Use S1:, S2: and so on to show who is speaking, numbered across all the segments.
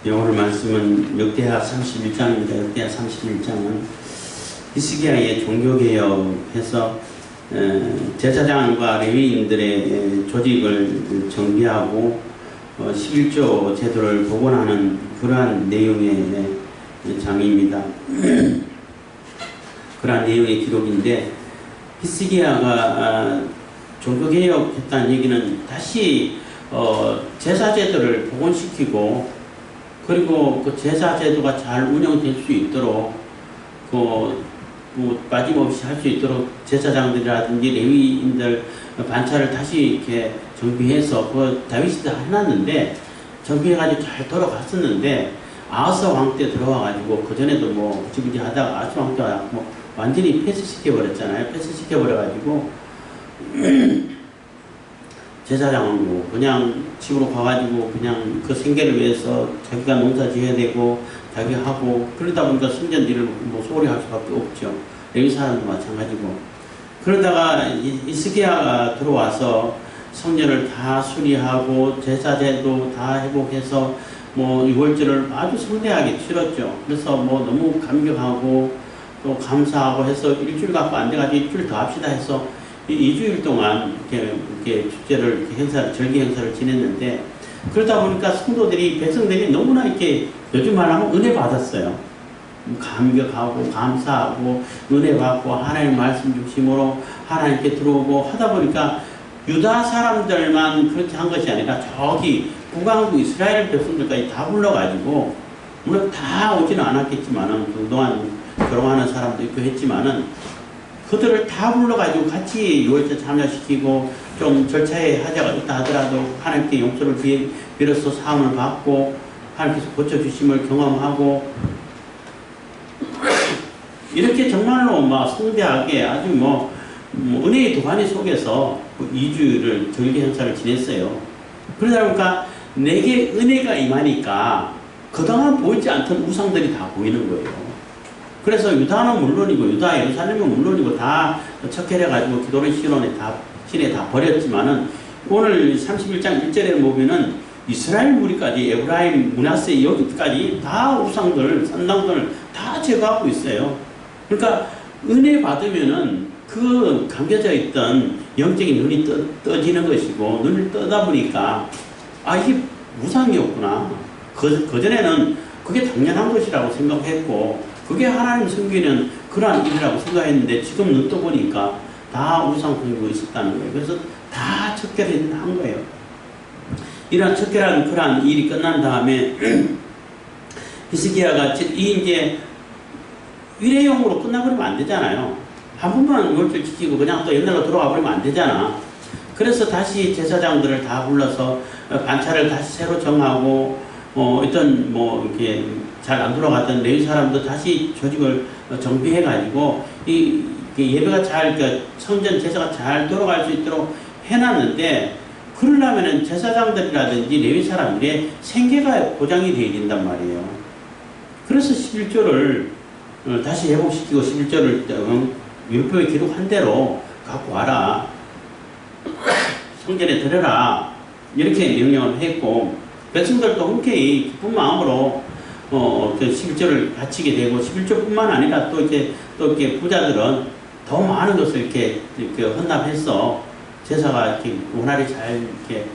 S1: 네, 오늘 말씀은 역대하 31장입니다. 역대하 31장은 히스기야의 종교개혁해서 제사장과 레위인들의 조직을 정비하고 11조 제도를 복원하는 그러한 내용의 장입니다. 그러한 내용의 기록인데, 히스기야가 종교개혁했다는 얘기는 다시 제사제도를 복원시키고, 그리고 그 제사제도가 잘 운영될 수 있도록 빠짐없이 할 수 있도록 제사장들이라든지 레위인들 반차를 다시 이렇게 정비해서 다윗이 다 해놨는데, 정비해가지고 잘 돌아갔었는데, 아하스 왕 때 들어와가지고 그전에도 그지그지 하다가 아하스 왕 때 완전히 패스시켜버렸잖아요. 패스시켜버려가지고 제사장은 그냥 집으로 가가지고 그냥 그 생계를 위해서 자기가 농사 지어야 되고 자기 하고, 그러다 보니까 성전 일을 소홀히 할 수밖에 없죠. 레위 사람도 마찬가지고. 그러다가 히스기야가 들어와서 성전을 다 수리하고 제사제도 다 회복해서 유월절을 아주 성대하게 치렀죠. 그래서 너무 감격하고 또 감사하고 해서 일주일 갖고 안 돼가지고 일주일 더 합시다 해서 2주일 동안 이렇게 축제를, 절기 행사를 지냈는데, 그러다 보니까 성도들이, 백성들이 너무나 이렇게 요즘 말하면 은혜 받았어요. 감격하고 감사하고 은혜 받고 하나님 말씀 중심으로 하나님께 들어오고 하다 보니까 유다 사람들만 그렇게 한 것이 아니라 저기 북왕국 이스라엘 백성들까지 다 불러가지고, 물론 다 오지는 않았겠지만은 그동안 결혼하는 사람도 있고 했지만은 그들을 다 불러가지고 같이 유월절 참여시키고, 좀 절차에 하자가 있다 하더라도 하나님께 용서를 빌어서 사함을 받고 하나님께서 고쳐주심을 경험하고, 이렇게 정말로 성대하게 아주 은혜의 도가니 속에서 2주를 절기 행사를 지냈어요. 그러다 보니까 내게 은혜가 임하니까 그동안 보이지 않던 우상들이 다 보이는 거예요. 그래서 유다는 물론이고, 유다 예루살렘은 물론이고 다 척결해가지고 기도는 신에 다 버렸지만은, 오늘 31장 1절에 보면은 이스라엘 무리까지, 에브라임, 므낫세 여기까지 다 우상들, 산당들을 다 제거하고 있어요. 그러니까 은혜 받으면은 그 감겨져 있던 영적인 눈이 떠지는 것이고, 눈을 떠다 보니까 이게 우상이었구나. 그전에는 그게 당연한 것이라고 생각했고, 그게 하나님 섬기는 그러한 일이라고 생각했는데, 지금 눈 떠보니까 다 우상 섬기고 있었다는 거예요. 그래서 다 척결한 거예요. 이러한 척결한 그러한 일이 끝난 다음에 히스기야가 이제 일회용으로 끝나버리면 안 되잖아요. 한 번만 유월절 지키고 그냥 또 옛날로 돌아가 버리면 안 되잖아. 그래서 다시 제사장들을 다 불러서 반차를 다시 새로 정하고, 이렇게 잘 안 돌아갔던 레위 사람도 다시 조직을 정비해가지고 이 예배가 잘, 성전 제사가 잘 돌아갈 수 있도록 해놨는데, 그러려면은 제사장들이라든지 레위 사람들의 생계가 보장이 되어야 된단 말이에요. 그래서 11조를 다시 회복시키고 11조를 율법에 기록한 대로 갖고 와라, 성전에 들여라, 이렇게 명령을 했고, 백성들도 흔쾌히 기쁜 마음으로 그 11조를 바치게 되고, 11조뿐만 아니라 또 이렇게 부자들은 더 많은 것을 이렇게 헌납해서 제사가 이렇게 원활히 잘 이렇게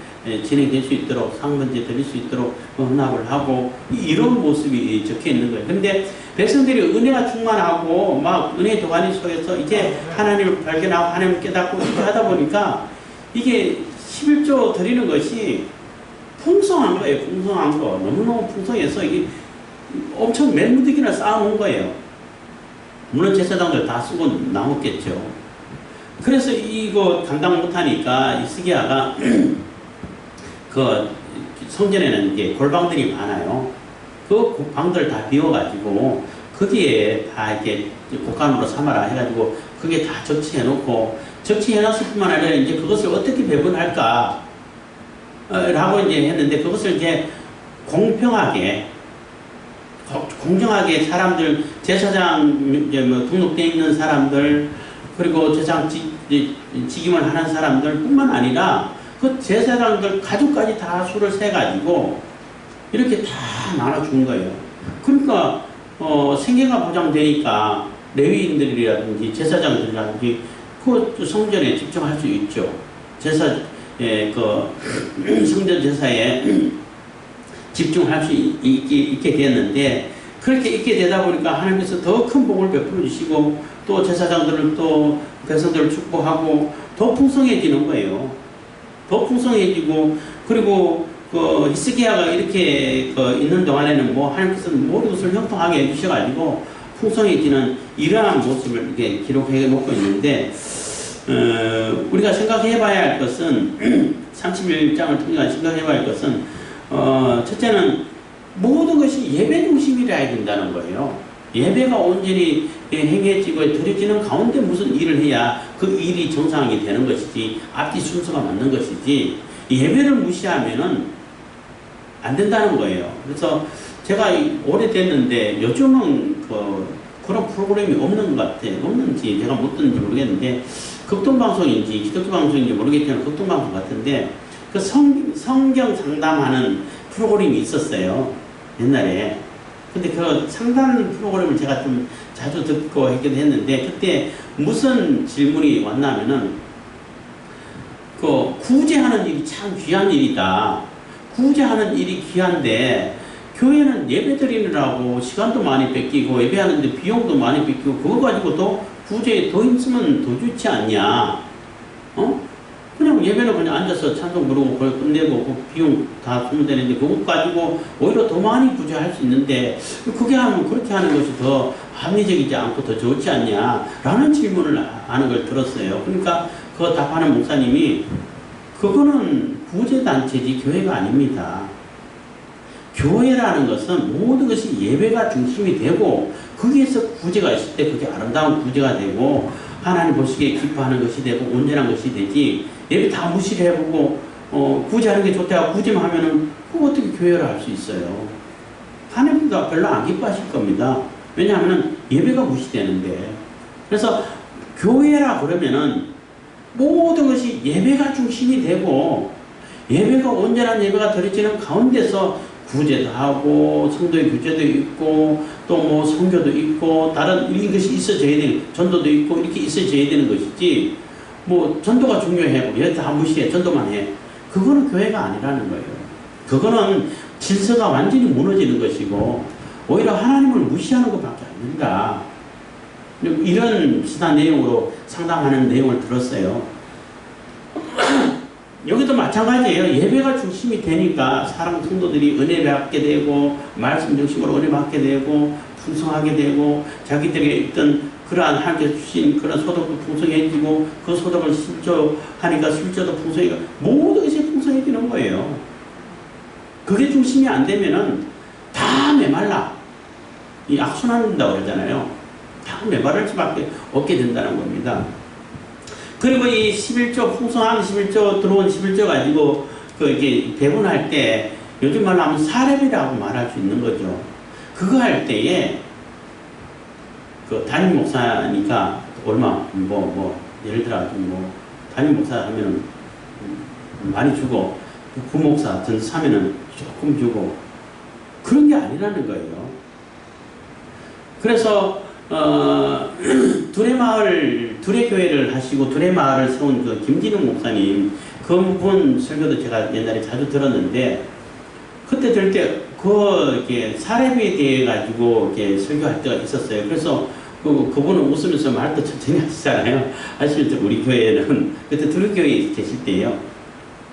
S1: 진행될 수 있도록, 상번제 드릴 수 있도록 헌납을 하고, 이런 모습이 적혀 있는 거예요. 근데 백성들이 은혜가 충만하고 은혜의 도가니 속에서 이제 하나님을 발견하고 하나님을 깨닫고 이렇게 하다 보니까 이게 11조 드리는 것이 풍성한 거예요. 풍성한 거. 너무너무 풍성해서 이게 엄청 맹무득이나 쌓아놓은 거예요. 물론 제사장들 다 쓰고 남았겠죠. 그래서 이거 감당 못하니까 히스기야가 그 성전에는 이제 골방들이 많아요. 그 방들 다 비워가지고 거기에 다 이렇게 곡간으로 삼아라 해가지고 그게 다 적치해놓고, 적치해놨을 뿐만 아니라 이제 그것을 어떻게 배분할까 라고 이제 했는데, 그것을 이제 공평하게, 공정하게 사람들, 제사장 등록되어 있는 사람들, 그리고 제사장 직임을 하는 사람들 뿐만 아니라 그 제사장들 가족까지 다 수를 세가지고 이렇게 다 나눠준 거예요. 그러니까 생계가 보장되니까 레위인들이라든지 제사장들이라든지 그 성전에 집중할 수 있죠. 성전 제사에 집중할 수 있게 됐는데, 그렇게 있게 되다 보니까 하나님께서 더 큰 복을 베풀어 주시고, 또 제사장들을 또 백성들을 축복하고 더 풍성해지는 거예요. 더 풍성해지고, 그리고 히스기야가 이렇게 있는 동안에는 하나님께서는 모든 것을 형통하게 해주셔가지고 풍성해지는 이러한 모습을 이렇게 기록해 놓고 있는데, 우리가 생각해 봐야 할 것은 31장을 통해 생각해 봐야 할 것은 첫째는 모든 것이 예배 중심이라야 된다는 거예요. 예배가 온전히 행해지고 드려지는 가운데 무슨 일을 해야 그 일이 정상이 되는 것이지, 앞뒤 순서가 맞는 것이지, 예배를 무시하면은 안 된다는 거예요. 그래서 제가 오래됐는데 요즘은 그런 프로그램이 없는 것 같아요. 없는지 제가 못 듣는지 모르겠는데, 극동방송인지 기독교 방송인지 모르겠지만 극동방송 같은데 그 성경 상담하는 프로그램이 있었어요, 옛날에. 근데 그 상담 프로그램을 제가 좀 자주 듣고 했기도 했는데, 그때 무슨 질문이 왔냐면은 구제하는 일이 참 귀한 일이다. 구제하는 일이 귀한데 교회는 예배 드리느라고 시간도 많이 뺏기고 예배하는데 비용도 많이 뺏기고 그거 가지고 또 구제에 더 힘쓰면 더 좋지 않냐. 그냥 예배는 그냥 앉아서 찬송 부르고 그걸 끝내고 그 비용 다 쓰면 되는데 그거 가지고 오히려 더 많이 구제할 수 있는데 그렇게 하는 것이 더 합리적이지 않고 더 좋지 않냐 라는 질문을 하는 걸 들었어요. 그러니까 그 답하는 목사님이 그거는 구제단체지 교회가 아닙니다. 교회라는 것은 모든 것이 예배가 중심이 되고 거기에서 구제가 있을 때 그게 아름다운 구제가 되고 하나님 보시기에 기뻐하는 것이 되고 온전한 것이 되지, 예배 다 무시를 해보고 구제하는 게 좋다고 구제만 하면은 그거 어떻게 교회를 할 수 있어요. 하나님도 별로 안 기뻐하실 겁니다. 왜냐하면 예배가 무시되는데. 그래서 교회라 그러면은 모든 것이 예배가 중심이 되고 예배가 온전한 예배가 드려지는 가운데서 구제도 하고 성도의 교제도 있고 또 선교도 있고 다른 이런 것이 있어져야 되는, 전도도 있고 이렇게 있어져야 되는 것이지, 전도가 중요해 얘 다 무시해 전도만 해, 그거는 교회가 아니라는 거예요. 그거는 질서가 완전히 무너지는 것이고 오히려 하나님을 무시하는 것밖에 안 된다. 이런 시단 내용으로 상담하는 내용을 들었어요. 여기도 마찬가지예요. 예배가 중심이 되니까 사랑 성도들이 은혜 받게 되고 말씀 중심으로 은혜 받게 되고 풍성하게 되고 자기들에게 있던 그러한 하나님께서 주신 그런 소득도 풍성해지고 그 소득을 실조하니까 실조도 풍성해지고 모든 것이 풍성해지는 거예요. 그게 중심이 안 되면은 다 메말라. 이 악순환된다고 그러잖아요. 다 메마를 수밖에 없게 된다는 겁니다. 그리고 이 11조, 풍성한 11조, 들어온 11조 가지고 이게 배분할 때 요즘 말로 하면 사렙이라고 말할 수 있는 거죠. 그거 할 때에 담임 목사니까 얼마, 예를 들어 담임 목사 하면은 많이 주고 부목사 전사면은 조금 주고 그런 게 아니라는 거예요. 그래서 두레교회를 하시고 두레마을을 세운 김진웅 목사님, 그분 설교도 제가 옛날에 자주 들었는데, 그때 들을 때 이렇게 사렙에 대해 가지고 이렇게 설교할 때가 있었어요. 그래서 그분은 웃으면서 말도 천천히 하시잖아요. 하실 우리 교회는 그때 두레교회에 계실 때요.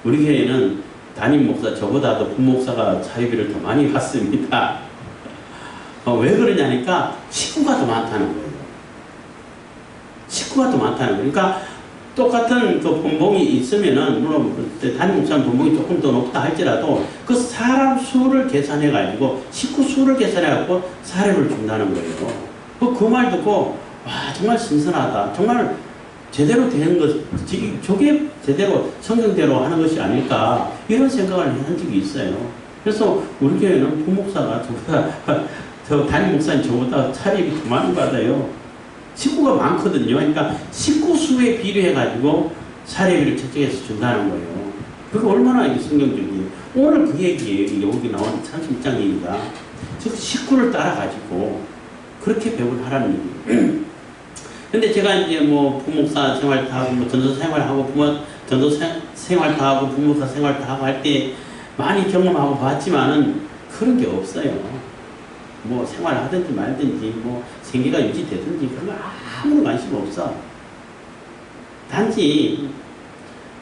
S1: 우리 교회는 담임 목사 저보다도 부목사가 사회비를 더 많이 받습니다. 왜 그러냐니까 식구가 더 많다는 거예요. 식구가 더 많다는 거예요. 그러니까 똑같은 본봉이 있으면은 물론 담임 목사는 본봉이 조금 더 높다 할지라도 그 사람 수를 계산해 가지고 식구 수를 계산해 갖고 사례를 준다는 거예요. 그 말 듣고 와 정말 신선하다. 정말 제대로 되는 것, 저게 제대로 성경대로 하는 것이 아닐까 이런 생각을 한 적이 있어요. 그래서 우리 교회는 부목사가 저보다 담임 목사님 저보다 차립이 더 많이 받아요. 식구가 많거든요. 그러니까 식구 수에 비례해가지고 사례비를 책정해서 준다는 거예요. 그게 얼마나 성경적이에요. 오늘 그 얘기예요. 여기 나온 31장 얘기가. 즉 식구를 따라가지고 그렇게 배우를 하라는 얘기예요. 근데 제가 이제 뭐 부목사 생활 다 하고 뭐 전도 생활하고 전도 생활 다 하고 부목사 생활 다 하고 할 때 많이 경험하고 봤지만은 그런 게 없어요. 뭐 생활하든지 말든지 뭐 생계가 유지되든지 그런 거 아무런 관심 없어. 단지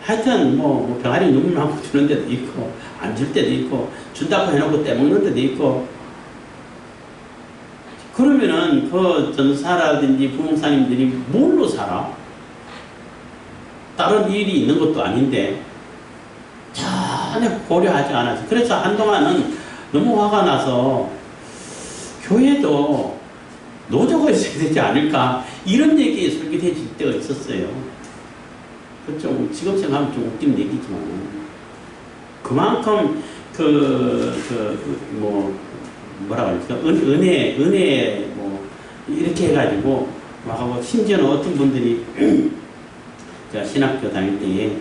S1: 하여튼 뭐 병아리 눈물 나고 주는 데도 있고 안 줄 때도 있고 준다고 해놓고 떼먹는 데도 있고. 그러면은 그 전사라든지 부목사님들이 뭘로 살아? 다른 일이 있는 것도 아닌데 전혀 고려하지 않아서. 그래서 한동안은 너무 화가 나서 교회도 노조가 있어야 되지 않을까 이런 얘기에 설계되질 때가 있었어요. 좀 지금 생각하면 좀 웃긴 얘기지만 그만큼 뭐라 그럴까 은혜 뭐 이렇게 해가지고 막 하고 심지어는 어떤 분들이 제가 신학교 다닐 때에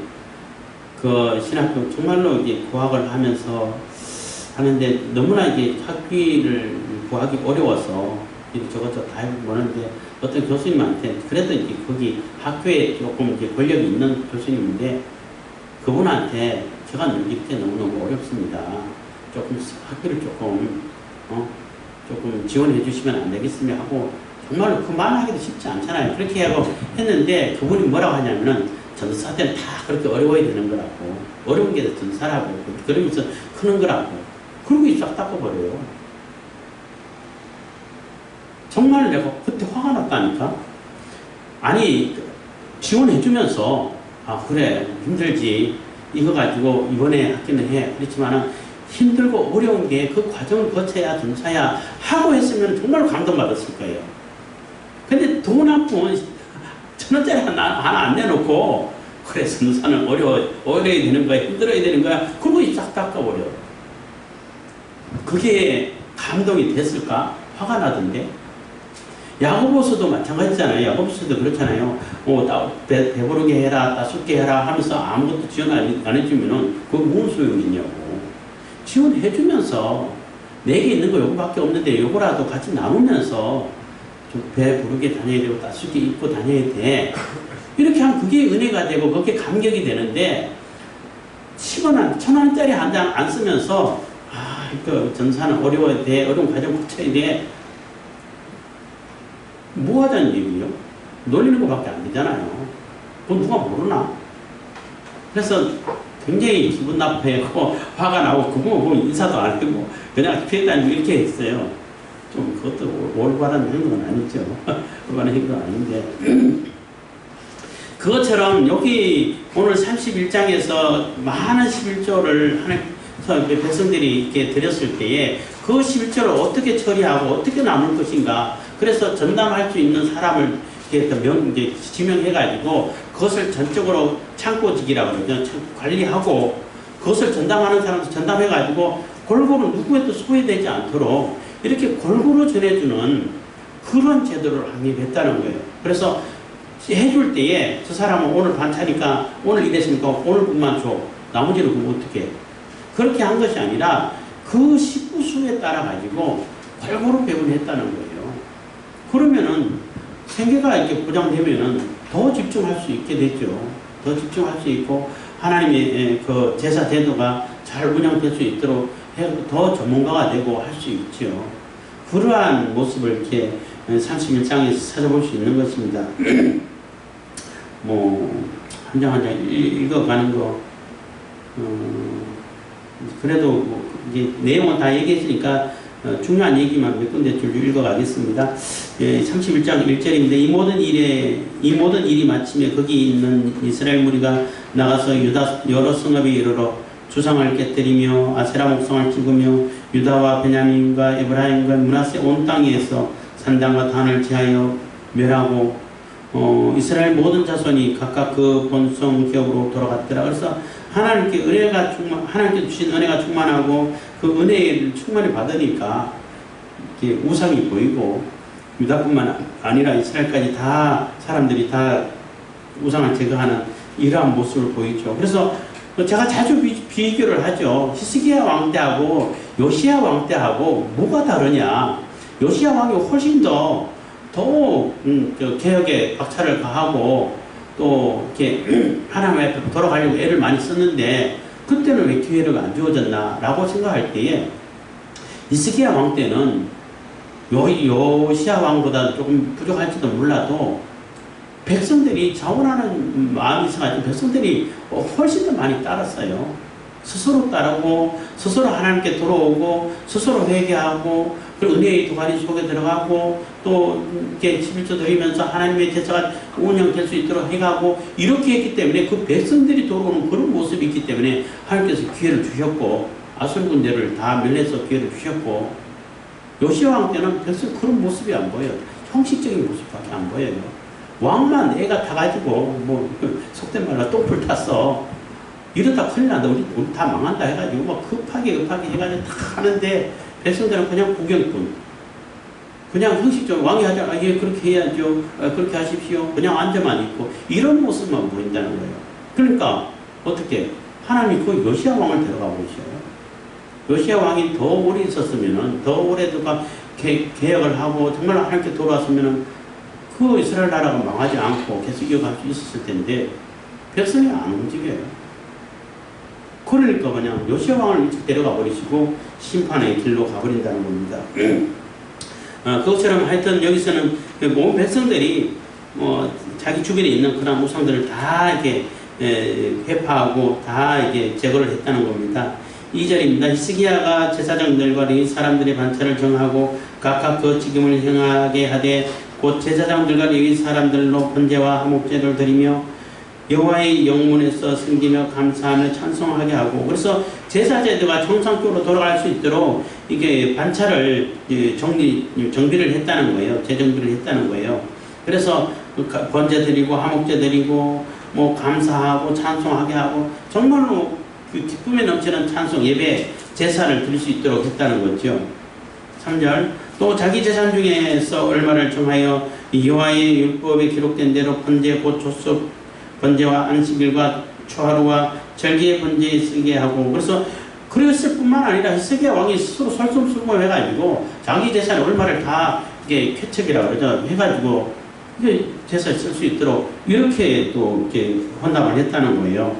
S1: 그 신학교 정말로 이제 구학을 하면서 하는데 너무나 이제 학비를 구하기 어려워서 저것저것 다 해보는데 어떤 교수님한테 그래도 이제 거기 학교에 조금 이제 권력이 있는 교수님인데 그분한테 제가 늘 이렇게 너무너무 어렵습니다. 조금 학비를 조금 지원해 주시면 안 되겠습니까? 하고 정말로 그 말하기도 쉽지 않잖아요. 그렇게 하고 했는데 그분이 뭐라고 하냐면은 전도사한테는 다 그렇게 어려워야 되는 거라고. 어려운 게 전도사라고. 그러면서 크는 거라고. 그러고 싹 닦아버려요. 정말 내가 그때 화가 났다니까. 아니 지원해주면서 아 그래 힘들지 이거 가지고 이번에 학기는 해. 그렇지만은 힘들고 어려운 게 그 과정을 거쳐야 전사야 하고 했으면 정말 감동받았을 거예요. 근데 돈 한 푼 1,000원짜리 하나 안 내놓고 그래 전사는 어려워야 되는 거야 힘들어야 되는 거야 그거 싹 닦아버려. 그게 감동이 됐을까? 화가 나던데. 야고보서도 마찬가지잖아요. 야고보서도 그렇잖아요. 배부르게 해라 따숩게 해라 하면서 아무것도 지원 안 해주면은 그거 무슨 소용이 있냐고. 지원해주면서 내게 있는 거 요거밖에 없는데 요거라도 같이 나누면서 좀 배부르게 다녀야 되고 따숩게 입고 다녀야 돼. 이렇게 하면 그게 은혜가 되고 그게 감격이 되는데 10원, 1,000원짜리 한 장 안 쓰면서 아 이거 전사는 어려워야 돼. 어려운 과정 거쳐야 돼. 뭐 하자는 얘기예요? 놀리는 것밖에 안 되잖아요. 그건 누가 모르나? 그래서 굉장히 기분 나쁘고 화가 나고 그거 보면 인사도 안 하고 그냥 피해다니고 이렇게 했어요. 좀 그것도 올바른 행동은 아니죠. 올바른 행동은 아닌데 그것처럼 여기 오늘 31장에서 많은 11조를 하나님 백성들이 이렇게 드렸을 때에 그 11조를 어떻게 처리하고 어떻게 나눌 것인가. 그래서 전담할 수 있는 사람을 이제 지명해가지고 그것을 전적으로 창고직이라고 그러죠. 관리하고 그것을 전담하는 사람도 전담해가지고 골고루 누구에도 소외되지 않도록 이렇게 골고루 전해주는 그런 제도를 확립했다는 거예요. 그래서 해줄 때에 저 사람은 오늘 반차니까 오늘 이랬으니까 오늘뿐만 줘. 나머지는 그거 어떻게 해? 그렇게 한 것이 아니라 그 식구 수에 따라 가지고 골고루 배분했다는 거예요. 그러면은 생계가 이렇게 보장되면은 더 집중할 수 있게 되죠. 더 집중할 수 있고 하나님의 그 제사 제도가 잘 운영될 수 있도록 더 전문가가 되고 할 수 있죠. 그러한 모습을 이렇게 31장에서 찾아볼 수 있는 것입니다. 뭐 한 장 한 장 읽어가는 거 그래도 뭐 이제 내용은 다 얘기했으니까 중요한 얘기만 몇 군데 줄 읽어가겠습니다. 31장 1절입니다. 이 모든 일이 마침에 거기 있는 이스라엘 무리가 나가서 유다 여러 성읍에 이르러 주상을 깨뜨리며 아세라 목상을 찍으며 유다와 베냐민과 에브라임과 므낫세 온 땅에서 산당과 단을 제하여 멸하고 이스라엘 모든 자손이 각각 그 본성 기업으로 돌아갔더라. 그래서 하나님께 주신 은혜가 충만하고 그 은혜를 충만히 받으니까 이렇게 우상이 보이고 유다뿐만 아니라 이스라엘까지 다 사람들이 다 우상을 제거하는 이러한 모습을 보이죠. 그래서 제가 자주 비교를 하죠. 히스기야 왕 때하고 요시야 왕 때하고 뭐가 다르냐. 요시야 왕이 훨씬 더 개혁에 박차를 가하고 또 이렇게 하나님 앞에 돌아가려고 애를 많이 썼는데 그때는 왜 기회가 안 주어졌나라고 생각할 때에 히스기야 왕 때는 요시야 왕보다 조금 부족할지도 몰라도 백성들이 자원하는 마음이 있어가지고 백성들이 훨씬 더 많이 따랐어요. 스스로 따르고 스스로 하나님께 돌아오고 스스로 회개하고 그리고 은혜의 도가니 속에 들어가고 또 이렇게 11조 드리면서 하나님의 제사가 운영될 수 있도록 해가고 이렇게 했기 때문에 그 백성들이 돌아오는 그런 모습이 있기 때문에 하나님께서 기회를 주셨고 아수르 군대를 다 멸해서 기회를 주셨고 요시야 왕 때는 백성 그런 모습이 안 보여요. 형식적인 모습밖에 안 보여요. 왕만 애가 타가지고 뭐 속된 말로 똥풀 탔어. 이러다 큰일 난다. 우리 다 망한다 해가지고 막 급하게 해가지고 다 하는데 백성들은 그냥 구경꾼. 그냥 형식적으로 왕이 하자. 예, 그렇게 해야죠. 그렇게 하십시오. 그냥 앉아만 있고 이런 모습만 보인다는 거예요. 그러니까 어떻게 하나님이 그 요시야 왕을 데려가 보셔요. 요시야 왕이 더 오래 있었으면은 더 오래 개혁을 하고 정말 하나님께 돌아왔으면은 그 이스라엘 나라가 망하지 않고 계속 이어갈 수 있었을 텐데 백성이 안 움직여요. 그러니까 그냥 요시야 왕을 일찍 데려가 버리시고 심판의 길로 가버린다는 겁니다. 그것처럼 하여튼 여기서는 모든 백성들이 자기 주변에 있는 그런 우상들을 다 이렇게 회파하고 다 이게 제거를 했다는 겁니다. 2절입니다. 히스기야가 제사장들과 레위 사람들의 반차를 정하고 각각 그 직임을 행하게 하되 곧 제사장들과 레위 사람들로 번제와 화목제를 드리며 여호와의 영문에서 섬기며 감사하며 찬송하게 하고 그래서 제사제도가 정상적으로 돌아갈 수 있도록 이게 반차를 정비를 했다는 거예요. 재정비를 했다는 거예요. 그래서 번제 드리고 화목제 드리고 뭐 감사하고 찬송하게 하고 정말로 그 기쁨에 넘치는 찬송 예배 제사를 드릴 수 있도록 했다는 거죠. 3절 또 자기 재산 중에서 얼마를 정하여 여호와의 율법에 기록된 대로 번제 곧 조석 번제와 안식일과 초하루와 절기의 번제에 쓰게 하고 그래서 그랬을 뿐만 아니라 히스기야 왕이 스스로 솔선수범해가지고 자기 재산 얼마를 다 이게 쾌척이라고 그러죠. 해가지고 이게 제사에 쓸 수 있도록 이렇게 또 이렇게 헌납을 했다는 거예요.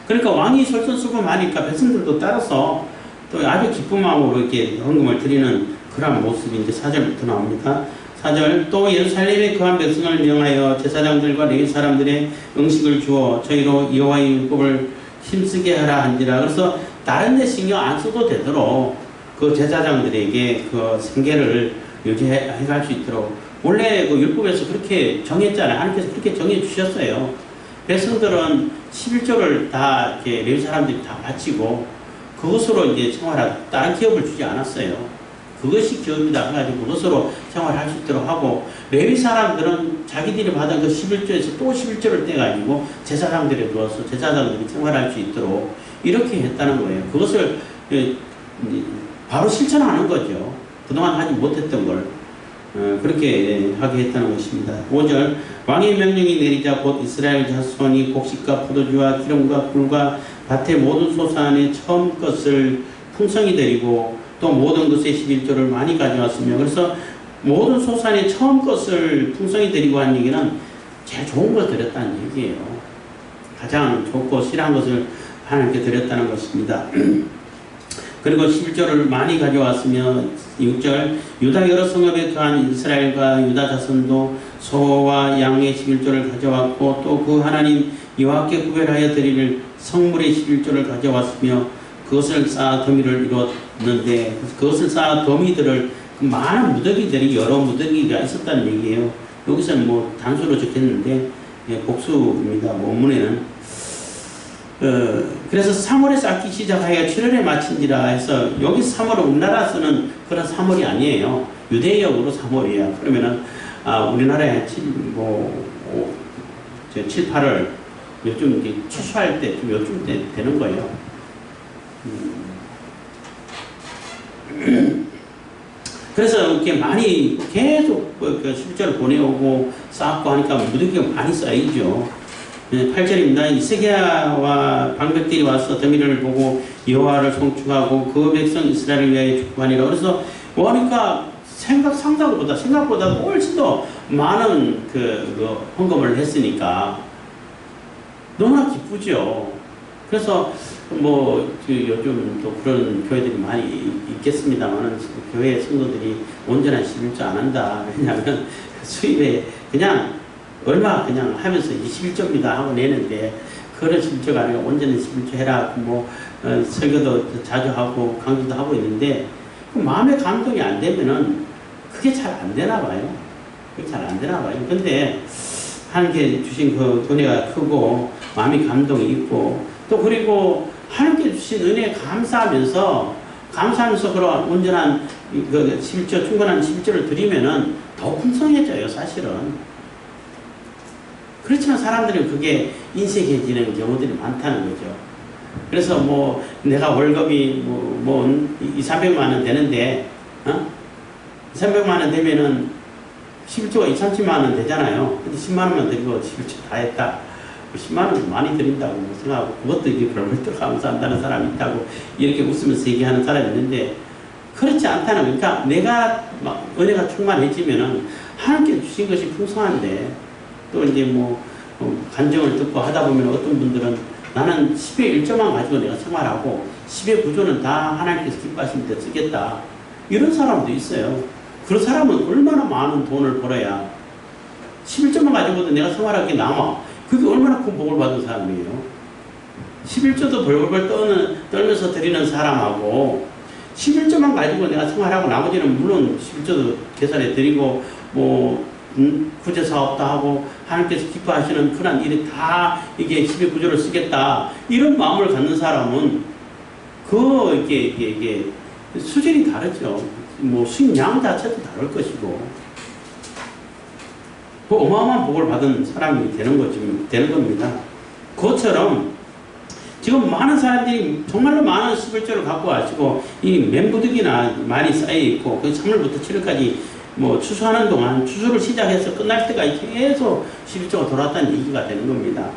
S1: 그러니까 왕이 솔선수범하니까 백성들도 따라서 또 아주 기쁜 마음으로 이렇게 헌금을 드리는 그런 모습이 이제 4절부터 나옵니다. 4절 또 예루살렘에 거한 백성을 명하여 제사장들과 레위 사람들의 음식을 주어 저희로 여호와의 율법을 힘쓰게 하라 한지라. 그래서 다른 데 신경 안 써도 되도록 그 제사장들에게 그 생계를 유지해 갈 수 있도록 원래 그 율법에서 그렇게 정했잖아요. 하나님께서 그렇게 정해 주셨어요. 백성들은 11조를 다 이렇게 레위 사람들이 다 바치고 그것으로 이제 생활하고 다른 기업을 주지 않았어요. 그것이 기업이다 해가지고 그것으로 생활할 수 있도록 하고 레위 사람들은 자기들이 받은 그 11조에서 또 11조를 떼가지고 제사장들에 두어서 제사장들이 생활할 수 있도록 이렇게 했다는 거예요. 그것을 바로 실천하는 거죠. 그동안 하지 못했던 걸 그렇게 하게 했다는 것입니다. 5절 왕의 명령이 내리자 곧 이스라엘 자손이 곡식과 포도주와 기름과 꿀과 밭의 모든 소산의 처음 것을 풍성히 드리고 또 모든 것의 11조를 많이 가져왔으며 그래서 모든 소산의 처음 것을 풍성히 드리고 한 얘기는 제일 좋은 걸 드렸다는 얘기예요. 가장 좋고 실한 것을 하나님께 드렸다는 것입니다. 그리고 11조를 많이 가져왔으며 6절 유다 여러 성읍에 거한 이스라엘과 유다 자손도 소와 양의 11조를 가져왔고 또 그 하나님 여호와께 구별하여 드릴 성물의 11조를 가져왔으며 그것을 쌓아 더미를 이뤘는데 그것을 쌓아 더미들을 많은 무더기들이 여러 무더기가 있었다는 얘기예요. 여기서는 뭐 단수로 적혔는데 복수입니다. 원문에는 그래서 3월에 쌓기 시작하여 7월에 마친지라 해서 여기 3월은 우리나라에서는 그런 3월이 아니에요. 유대역으로 3월이에요. 그러면은 우리나라에 7, 8월 요즘 이제 추수할 때 좀 요즘 때 되는 거예요. 그래서 이렇게 많이 계속 그 실제로 보내오고 쌓고 하니까 무더기가 많이 쌓이죠. 8절입니다. 이스기야와 방백들이 와서 더미를 보고 여호와를 송축하고 그 백성 이스라엘을 위하여 축복하니라. 그래서 보니까 생각보다 훨씬 더 많은 헌금을 했으니까 너무나 기쁘죠. 그래서 요즘 또 그런 교회들이 많이 있겠습니다만 교회 성도들이 온전한 11조 안 한다. 왜냐하면 수입에 그냥 얼마 그냥 하면서 11조입니다 하고 내는데 그런 11조가 아니라 온전한 11조 해라. 설교도 자주 하고 강조도 하고 있는데 마음의 감동이 안 되면은 그게 잘 안 되나 봐요. 그게 잘 안 되나 봐요. 근데 하나님께 주신 그 은혜가 크고 마음의 감동이 있고 또 그리고 하나님께 주신 은혜에 감사하면서 그런 온전한 그 11조 충분한 11조를 드리면은 더 풍성해져요 사실은. 그렇지만 사람들은 그게 인색해지는 경우들이 많다는 거죠. 그래서 내가 월급이 2, 300만 원 되는데 2, 300만 원 되면은 11조가 2, 30만 원 되잖아요. 근데 10만 원만 드리고 11조 다 했다. 10만 원 많이 드린다고 생각하고 그것도 이게 별걸 들어가면서 한다는 사람이 있다고 이렇게 웃으면서 얘기하는 사람이 있는데 그렇지 않다는 거니까 내가 은혜가 충만해지면은 하나님께 주신 것이 풍성한데 또 이제 간증을 듣고 하다 보면 어떤 분들은 나는 10의 1조만 가지고 내가 생활하고 10의 9조는 다 하나님께서 기뻐하시는 데 쓰겠다. 이런 사람도 있어요. 그런 사람은 얼마나 많은 돈을 벌어야 11조만 가지고도 내가 생활하기 남아. 그게 얼마나 큰 복을 받은 사람이에요. 11조도 벌벌 떨면서 드리는 사람하고 11조만 가지고 내가 생활하고 나머지는 물론 11조도 계산해 드리고 구제사업도 하고 하나님께서 기뻐하시는 그런 일이 다 이게 10의 9조를 쓰겠다. 이런 마음을 갖는 사람은 이게 수준이 다르죠. 수익량 자체도 다를 것이고. 어마어마한 복을 받은 사람이 되는 겁니다. 그것처럼 지금 많은 사람들이 정말로 많은 11조를 갖고 와시고 이 멘부득이나 많이 쌓여있고 3월부터 7월까지 추수하는 동안 추수를 시작해서 끝날 때까지 계속 11조가 돌아왔다는 얘기가 되는 겁니다.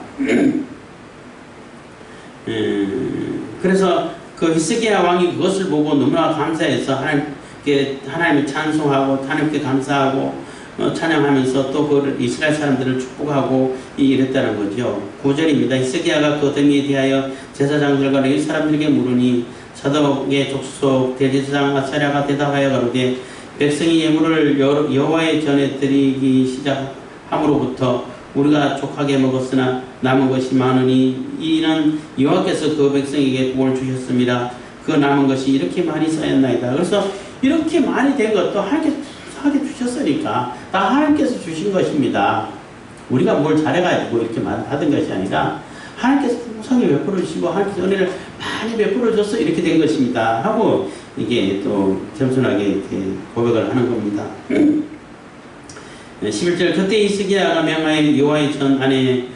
S1: 그래서 그 히스기야 왕이 그것을 보고 너무나 감사해서 하나님을 찬송하고 하나님께 감사하고 찬양하면서 또 그 이스라엘 사람들을 축복하고 이랬다는 거죠. 9절입니다. 히스기야가 그 더미에 대하여 제사장들과 레위 사람들에게 물으니 사독의 족속 대제사장 아사랴가 대답하여 가로되 백성이 예물을 여호와의 전에 드리기 시작함으로부터 우리가 족하게 먹었으나 남은 것이 많으니 이는 여호와께서 그 백성에게 복을 주셨습니다. 그 남은 것이 이렇게 많이 쌓였나이다. 그래서 이렇게 많이 된 것도 하나님께 주셨으니까 다 하나님께서 주신 것입니다. 우리가 뭘 잘해가지고 이렇게 받은 것이 아니라 하나님께서 풍성히 베풀어 주시고 하나님께서 은혜를 많이 베풀어 줘서 이렇게 된 것입니다. 하고 이게 또 겸손하게 이렇게 고백을 하는 겁니다. 11절 그때 히스기야가 명하여 여호와의 전 안에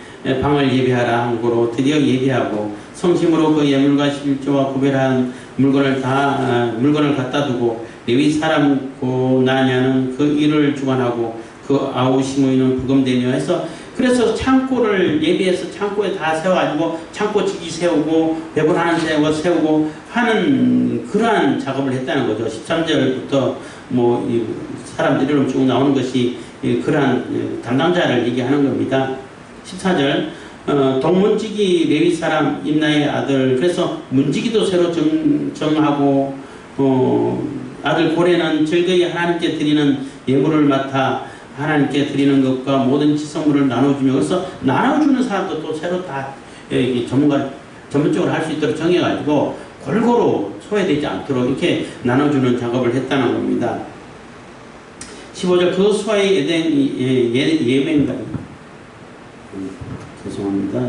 S1: 방을 예배하라 한 거로 드디어 예배하고 성심으로 그 예물과 11조와 구별한 물건을 갖다 두고 레위 사람 고나냐는 그 일을 주관하고 그 아우시모이는 부검되며 해서 그래서 창고를 예비해서 창고에 다 세워가지고 창고지기 세우고 배분하는 세우고 하는 그러한 작업을 했다는 거죠. 13절부터 이 사람들 이름 쭉 나오는 것이 그러한 담당자를 얘기하는 겁니다. 14절 동문지기 레위 사람 임나의 아들 그래서 문지기도 새로 정하고 아들 고레는 즐거이 하나님께 드리는 예물을 맡아 하나님께 드리는 것과 모든 지성물을 나눠주며 그래서 나눠주는 사람도 또 새로 다 전문적으로 할 수 있도록 정해가지고 골고루 소외되지 않도록 이렇게 나눠주는 작업을 했다는 겁니다. 15절 그 수아의 예멘가 죄송합니다.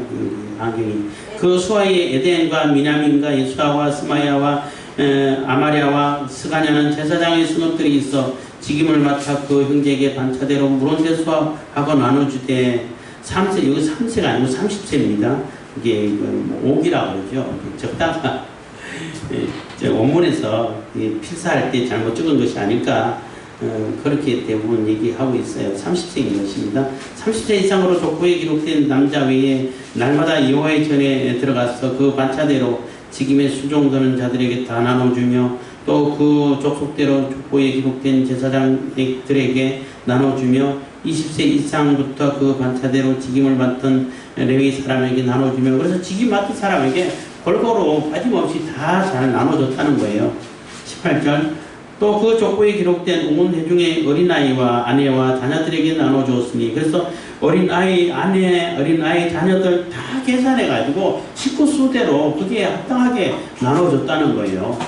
S1: 안경이 그 수아의 에덴과 미나민과 예수아와 스마야와 아마랴와 스가냐는 제사장의 수놈들이 있어 직임을 맡아 그 형제에게 반차대로 물온대 수하고 나눠주되 3세 여기 3세가 아니고 30세입니다. 이게 5기라고 그러죠. 적다가 원문에서 필사할 때 잘못 적은 것이 아닐까 그렇게 대부분 얘기하고 있어요. 30세인 것입니다. 30세 이상으로 족보에 기록된 남자 외에 날마다 여호와의 전에 들어가서 그 반차대로 직임에 수종되는 자들에게 다 나눠주며 또 그 족속대로 족보에 기록된 제사장들에게 나눠주며 20세 이상부터 그 반차대로 직임을 맡은 레위 사람에게 나눠주며 그래서 직임 맡은 사람에게 골고루 빠짐없이 다 잘 나눠줬다는 거예요. 18절 또 그 족보에 기록된 온 회중의 어린아이와 아내와 자녀들에게 나눠주었으니 그래서 어린아이, 아내, 어린아이, 자녀들 다 계산해가지고 식구 수대로 그게 합당하게 나눠줬다는 거예요.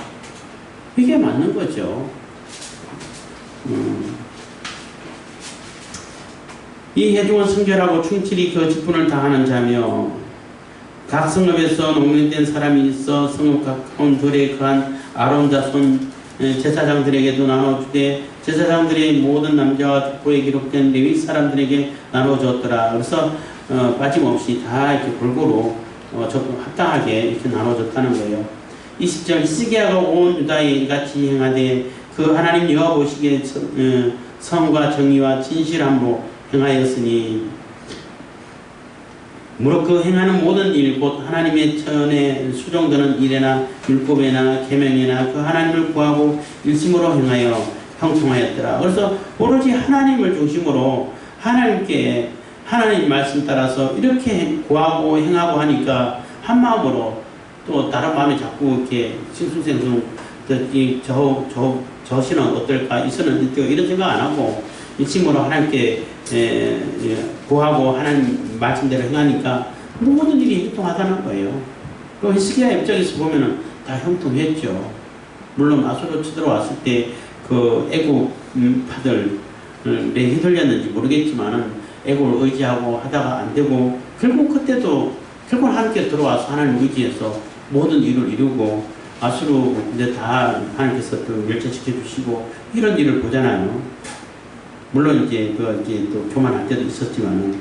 S1: 이게 맞는 거죠. 이 회중은 성결하고 충실히 그 직분을 다하는 자며 각 성읍에서 농민된 사람이 있어 성읍 가까운 들에 거한 아론 자손 제사장들에게도 나눠주되 제사장들의 모든 남자와 족보에 기록된 레위 사람들에게 나눠줬더라. 그래서 빠짐없이 다 이렇게 골고루 합당하게 이렇게 나눠줬다는 거예요. 20절 히스기야가 온 유다에 이같이 행하되 그 하나님 여호와 보시기에 성과 정의와 진실함으로 행하였으니 무릇 그 행하는 모든 일 곧 하나님의 전에 수종되는 일에나 율법에나 계명에나 그 하나님을 구하고 일심으로 행하여 형통하였더라. 그래서 오로지 하나님을 중심으로 하나님께 하나님 말씀 따라서 이렇게 구하고 행하고 하니까 한 마음으로 또 다른 마음이 자꾸 이렇게 싱숭생숭 저 신은 어떨까 이 신은 어떨까 이런 생각 안 하고 일심으로 하나님께 구하고 하나님 말씀대로 행하니까 모든 일이 형통하다는 거예요. 또 히스기야 입장에서 보면은 다 형통했죠. 물론 아수르 쳐들어왔을 때 그 애국파들 내 휘둘렸는지 모르겠지만은 애국을 의지하고 하다가 안 되고 결국 그때도 결국 하나님께 들어와서 하나님 의지해서 모든 일을 이루고 아수르 이제 다 하나님께서 또 멸절시켜 주시고 이런 일을 보잖아요. 물론 이제 또 교만할 때도 있었지만은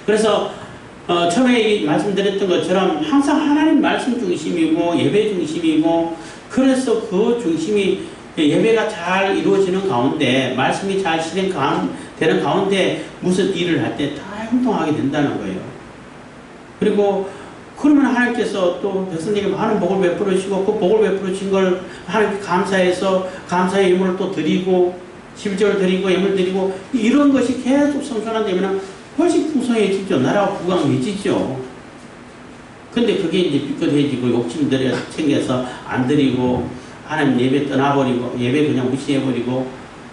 S1: 그래서 처음에 말씀드렸던 것처럼 항상 하나님 말씀 중심이고 예배 중심이고 그래서 그 중심이 예배가 잘 이루어지는 가운데 말씀이 잘 실행되는 가운데 무슨 일을 할 때 다 형통하게 된다는 거예요. 그리고 그러면 하나님께서 또 백성에게 많은 복을 베풀으시고 그 복을 베풀으신 걸 하나님께 감사해서 감사의 예물을 또 드리고 11조를 드리고 예물 드리고 이런 것이 계속 성전화되면 훨씬 풍성해지죠. 나라가 부강해지죠. 근데 그게 이제 삐끗해지고 욕심들에 챙겨서 안 드리고 하나님 예배 떠나버리고 예배 그냥 무시해버리고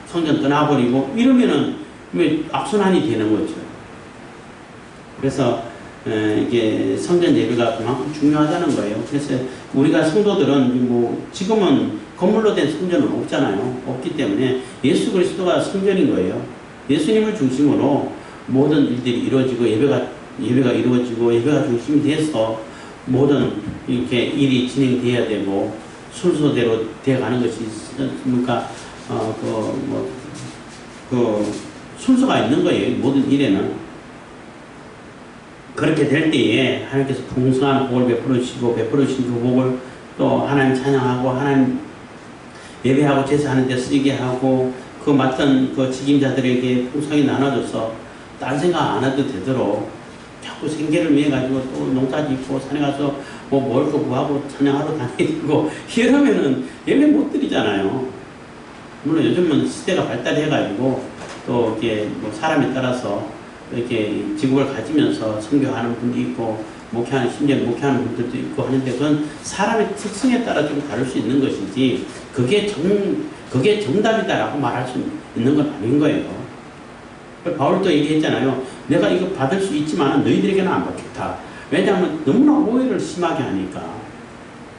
S1: 성전 떠나버리고 이러면은 왜 악순환이 되는 거죠. 그래서 이게 성전 예배가 그만큼 중요하다는 거예요. 그래서 우리가 성도들은 뭐 지금은 건물로 된 성전은 없잖아요. 없기 때문에 예수 그리스도가 성전인 거예요. 예수님을 중심으로 모든 일들이 이루어지고 예배가 이루어지고 예배가 중심이 돼서 모든 이렇게 일이 진행돼야 되고 순서대로 되어가는 것이 있으니까 순서가 있는 거예요. 모든 일에는. 그렇게 될 때에 하나님께서 풍성한 복을 베풀으신 그 복을 또 하나님 찬양하고 하나님 예배하고 제사하는 데 쓰게 하고 그 맡은 그 직임자들에게 풍성히 나눠줘서 딴 생각 안 해도 되도록 자꾸 생계를 위해 가지고 또 농사 짓고 산에 가서 뭐 먹을 거 구하고 찬양하러 다니고 이러면은 예배 못 드리잖아요. 물론 요즘은 시대가 발달해 가지고 또 이렇게 뭐 사람에 따라서 이렇게 직업을 가지면서 선교하는 분도 있고 심지어 목회하는 분들도 있고 하는데 그건 사람의 특성에 따라 좀 다를 수 있는 것이지 그게 정답이다라고 말할 수 있는 건 아닌 거예요. 바울도 얘기했잖아요. 내가 이거 받을 수 있지만 너희들에게는 안 받겠다. 왜냐하면 너무나 오해를 심하게 하니까.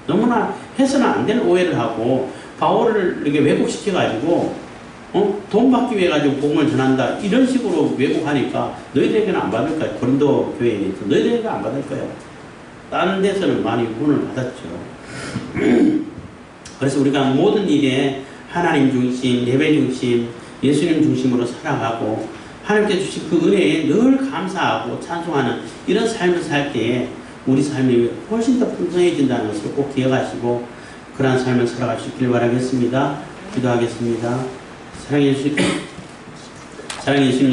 S1: 너무나 해서는 안 되는 오해를 하고 바울을 이렇게 왜곡시켜가지고 돈 받기 위해 가지고 복음을 전한다. 이런 식으로 왜곡하니까 너희들에게는 안 받을 거야. 고린도 교회에서 너희들에게 안 받을 거야. 다른 데서는 많이 구원을 받았죠. 그래서 우리가 모든 일에 하나님 중심, 예배 중심, 예수님 중심으로 살아가고 하나님께 주신 그 은혜에 늘 감사하고 찬송하는 이런 삶을 살 때에 우리 삶이 훨씬 더 풍성해진다는 것을 꼭 기억하시고 그러한 삶을 살아갈 수 있길 바라겠습니다. 기도하겠습니다. 사랑해 주신